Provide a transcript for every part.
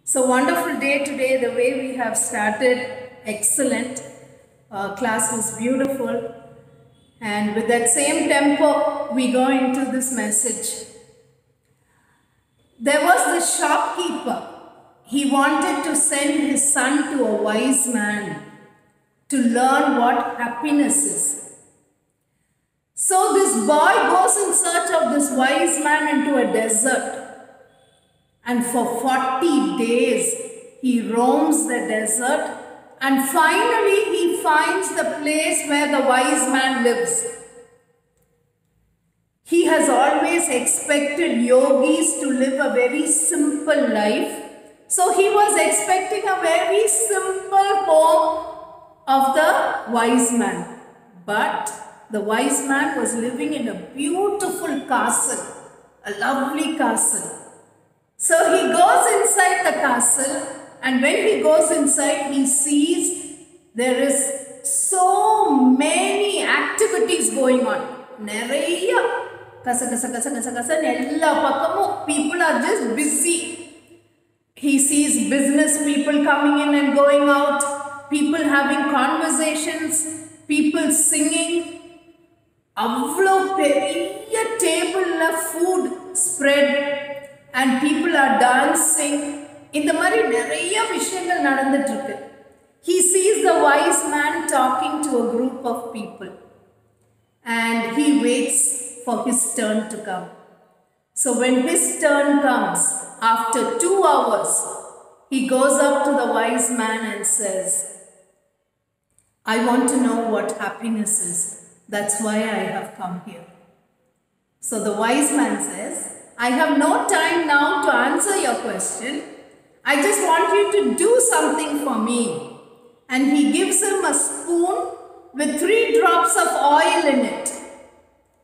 So wonderful day today, the way we have started, excellent. Class was beautiful. And with that same tempo, we go into this message. There was the shopkeeper. He wanted to send his son to a wise man to learn what happiness is. So this boy goes in search of this wise man into a desert. And for 40 days, he roams the desert and finally he finds the place where the wise man lives. He has always expected yogis to live a very simple life. So he was expecting a very simple home of the wise man. But the wise man was living in a beautiful castle, a lovely castle. So he goes inside the castle, and when he goes inside, he sees there is so many activities going on. People are just busy. He sees business people coming in and going out, people having conversations, people singing. Avlo periya table food spread. And people are dancing. In the mari nariya vishayangal nadandittirukku. He sees the wise man talking to a group of people. And he waits for his turn to come. So when his turn comes, after 2 hours, he goes up to the wise man and says, I want to know what happiness is. That's why I have come here. So the wise man says, I have no time now to answer your question. I just want you to do something for me. And he gives him a spoon with 3 drops of oil in it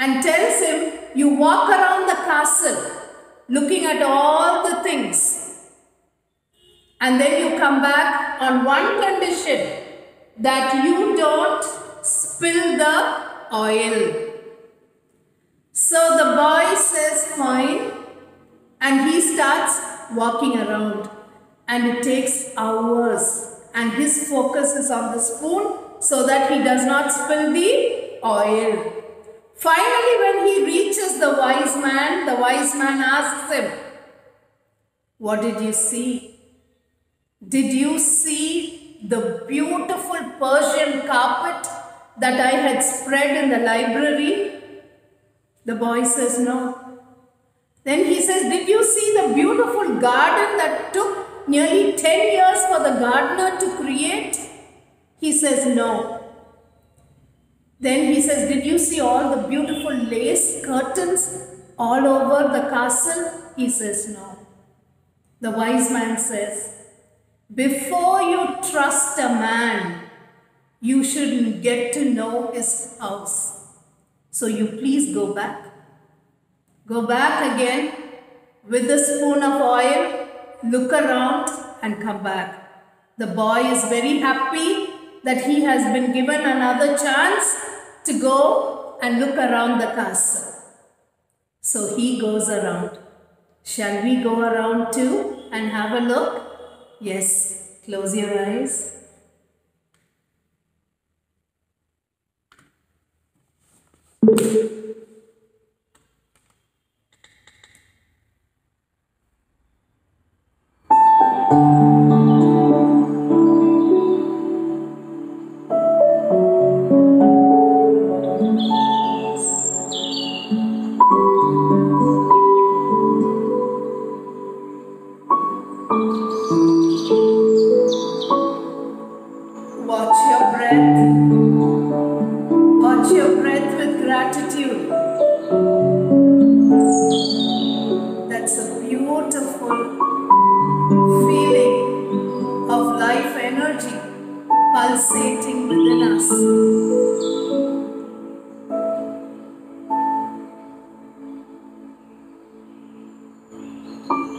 and tells him, you walk around the castle looking at all the things. And then you come back on one condition, that you don't spill the oil. So the boy says fine, and he starts walking around, and it takes hours, and his focus is on the spoon so that he does not spill the oil. Finally, when he reaches the wise man asks him, what did you see? Did you see the beautiful Persian carpet that I had spread in the library? The boy says, no. Then he says, did you see the beautiful garden that took nearly 10 years for the gardener to create? He says, no. Then he says, did you see all the beautiful lace curtains all over the castle? He says, no. The wise man says, before you trust a man, you should get to know his house. So you please go back. Go back again with the spoon of oil, look around and come back. The boy is very happy that he has been given another chance to go and look around the castle. So he goes around. Shall we go around too and have a look? Yes, close your eyes. Watch your breath. Watch your breath with gratitude. That's a beautiful feeling of life energy pulsating within us.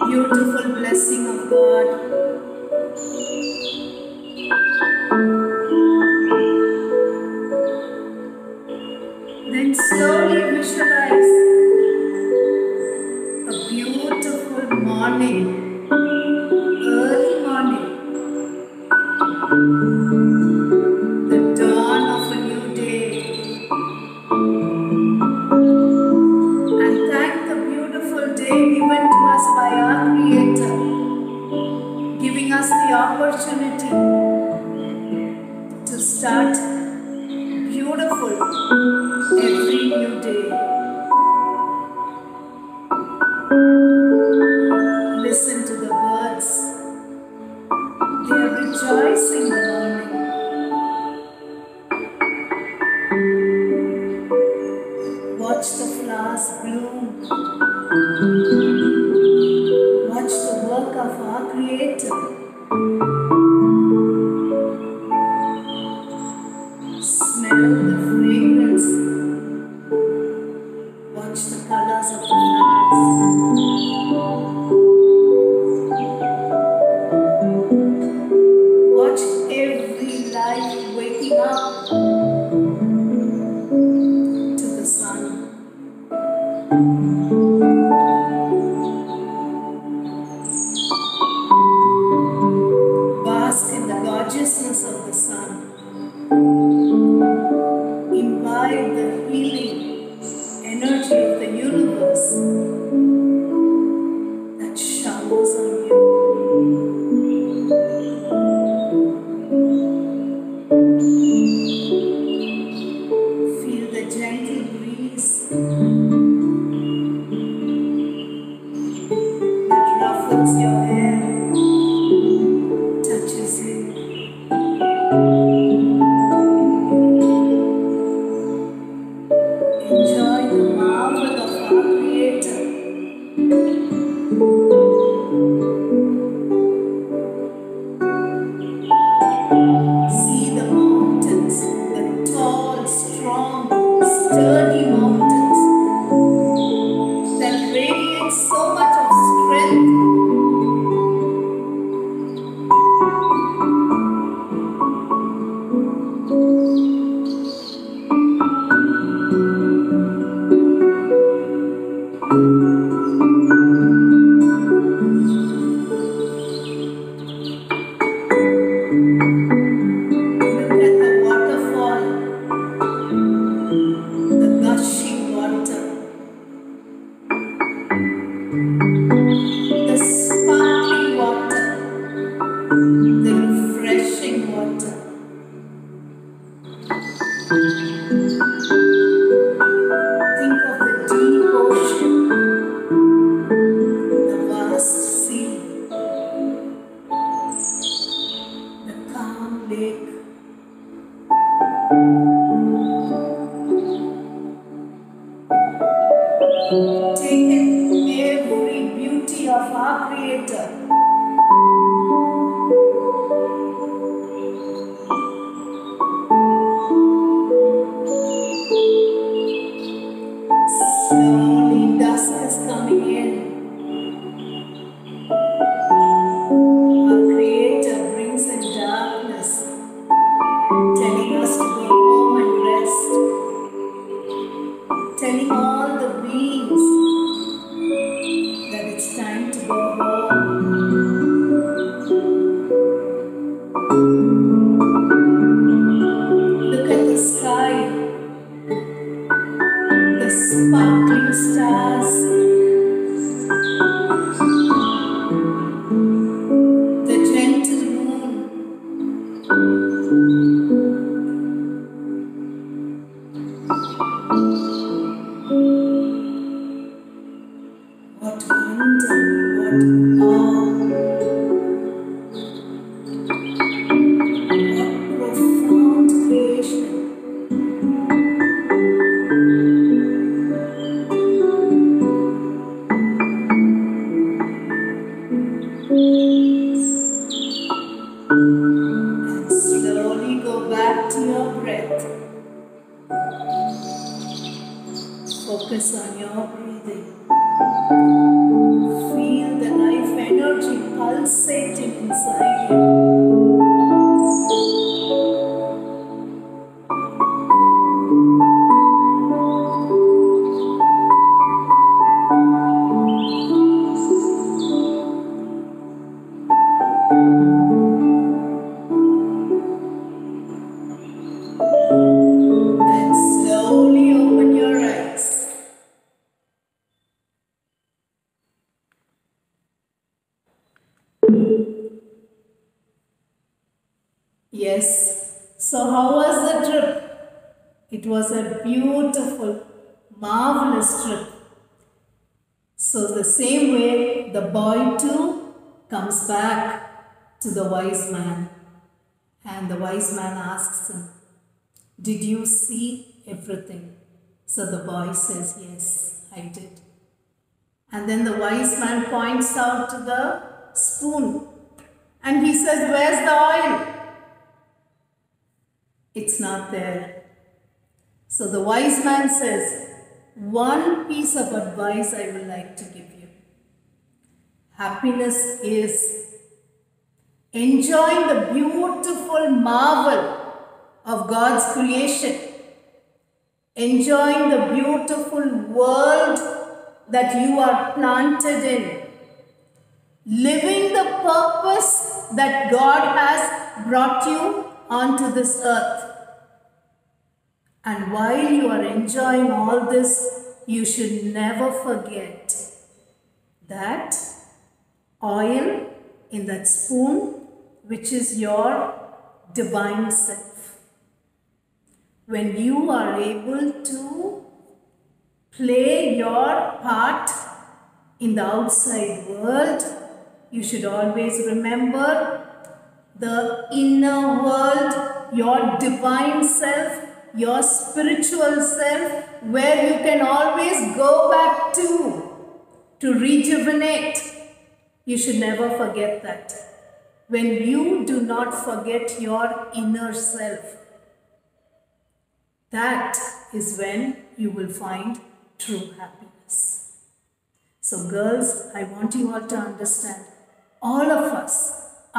Beautiful blessing of God. Then slowly visualize a beautiful morning, early opportunity to start beautiful every new day. Listen to the birds. They are rejoicing the morning. Watch the flowers bloom. Watch the work of our Creator. Smell the fragrance. Watch the colors of the flowers. Watch every life waking up to the sun. Bask in the gorgeousness of the sun. Imbibe the healing energy of the universe that showers on you. Feel the gentle breeze that ruffles your hair, touches you. Enjoy the marvel of our Creator. See the mountains, the tall, strong, sturdy mountains that radiate so much of strength. Look at the waterfall, the gushing water, the sparkling water, the refreshing water. Think of the deep ocean, the vast sea, the calm lake. Take in every beauty of our Creator. Slowly dusk is coming in. Our Creator brings in darkness, telling us to go home and rest, telling all the beings that it's time to go home. Look at the sky, the sparkling stars, the gentle moon. What wonder, what awe, what profound creation. And slowly go back to your breath. Focus on your breathing. Feel the life energy pulsating inside you. And slowly open your eyes. Yes. So how was the trip? It was a beautiful, marvelous trip. So the same way, the boy too comes back to the wise man. And the wise man asks him, "Did you see everything?" So the boy says, "Yes, I did." And then the wise man points out to the spoon and he says, "Where's the oil?" It's not there. So the wise man says, "One piece of advice I would like to give you. Happiness is enjoying the beautiful marvel of God's creation, enjoying the beautiful world that you are planted in, living the purpose that God has brought you onto this earth. And while you are enjoying all this, you should never forget that oil in that spoon, which is your divine self. When you are able to play your part in the outside world, you should always remember the inner world, your divine self, your spiritual self, where you can always go back to rejuvenate. You should never forget that. When you do not forget your inner self, that is when you will find true happiness. So girls, I want you all to understand, all of us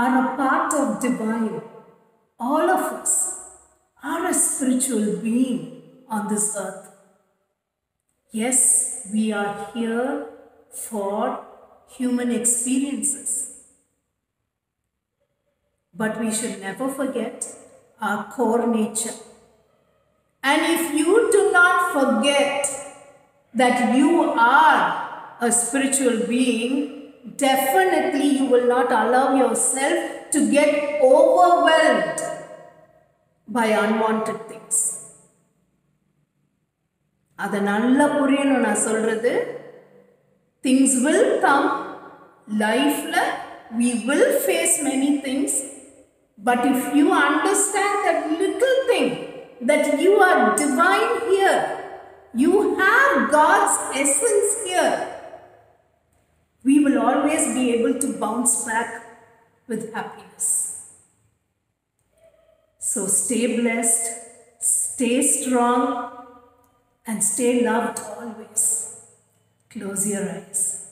are a part of divine. All of us are a spiritual being on this earth. Yes, we are here for human experiences. But we should never forget our core nature. And if you do not forget that you are a spiritual being, definitely you will not allow yourself to get overwhelmed by unwanted things. Adha nalla puriyanu na solradhu. Things will come. Life la we will face many things. But if you understand that little thing, that you are divine here, you have God's essence here, we will always be able to bounce back with happiness. So stay blessed, stay strong, and stay loved always. Close your eyes.